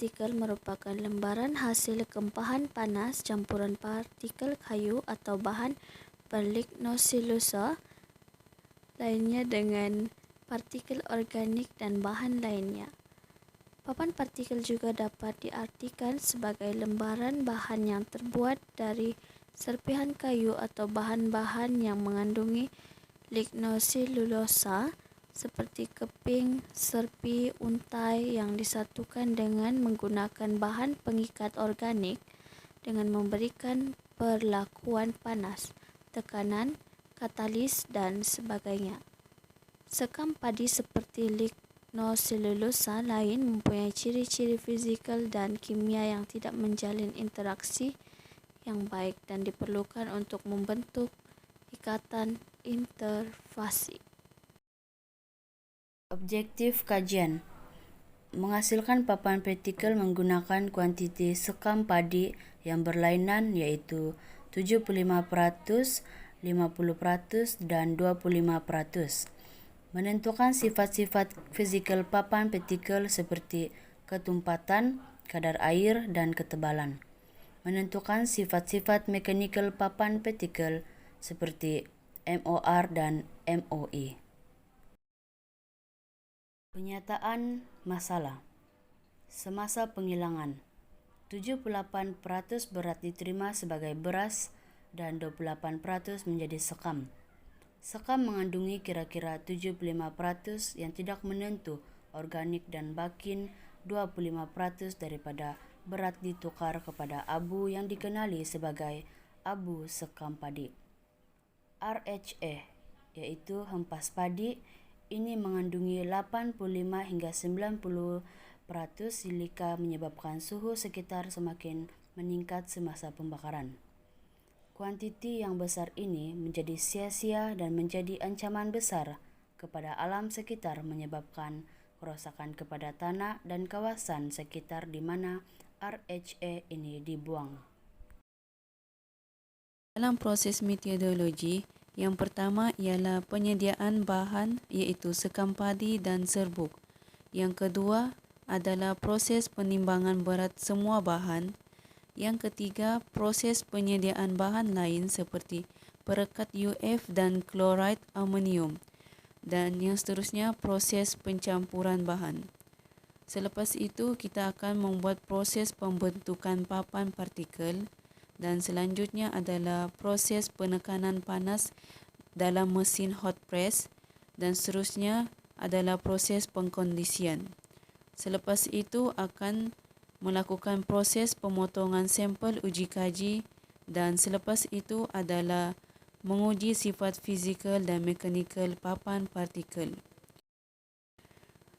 partikel merupakan lembaran hasil kempahan panas campuran partikel kayu atau bahan berlignoselulosa lainnya dengan partikel organik dan bahan lainnya. Papan partikel juga dapat diartikan sebagai lembaran bahan yang terbuat dari serpihan kayu atau bahan-bahan yang mengandungi lignoselulosa seperti keping, serpi, untai yang disatukan dengan menggunakan bahan pengikat organik dengan memberikan perlakuan panas, tekanan, katalis dan sebagainya. Sekam padi seperti lignoselulosa lain mempunyai ciri-ciri fizikal dan kimia yang tidak menjalin interaksi yang baik dan diperlukan untuk membentuk ikatan interfasi. Objektif kajian: menghasilkan papan partikel menggunakan kuantiti sekam padi yang berlainan iaitu 75%, 50% dan 25%. Menentukan sifat-sifat fizikal papan partikel seperti ketumpatan, kadar air dan ketebalan. Menentukan sifat-sifat mekanikal papan partikel seperti MOR dan MOE. Penyataan masalah. Semasa penghilangan, 78% berat diterima sebagai beras dan 28% menjadi sekam. Sekam mengandungi kira-kira 75% yang tidak menentu organik dan bakin 25% daripada berat ditukar kepada abu yang dikenali sebagai abu sekam padi. RHA iaitu hempas padi ini mengandungi 85 hingga 90% silika menyebabkan suhu sekitar semakin meningkat semasa pembakaran. Kuantiti yang besar ini menjadi sia-sia dan menjadi ancaman besar kepada alam sekitar menyebabkan kerosakan kepada tanah dan kawasan sekitar di mana RHA ini dibuang. Dalam proses metodologi, yang pertama ialah penyediaan bahan iaitu sekam padi dan serbuk. Yang kedua adalah proses penimbangan berat semua bahan. Yang ketiga, proses penyediaan bahan lain seperti perekat UF dan klorid amonium. Dan yang seterusnya, proses pencampuran bahan. Selepas itu, kita akan membuat proses pembentukan papan partikel. Dan selanjutnya adalah proses penekanan panas dalam mesin hot press dan seterusnya adalah proses pengkondisian. Selepas itu akan melakukan proses pemotongan sampel uji kaji dan selepas itu adalah menguji sifat fizikal dan mekanikal papan partikel.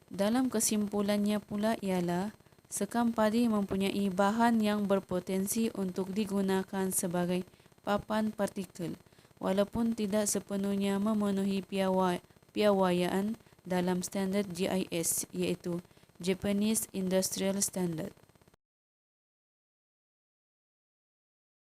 Dalam kesimpulannya pula ialah sekam padi mempunyai bahan yang berpotensi untuk digunakan sebagai papan partikel walaupun tidak sepenuhnya memenuhi piawaian dalam standard GIS iaitu Japanese Industrial Standard.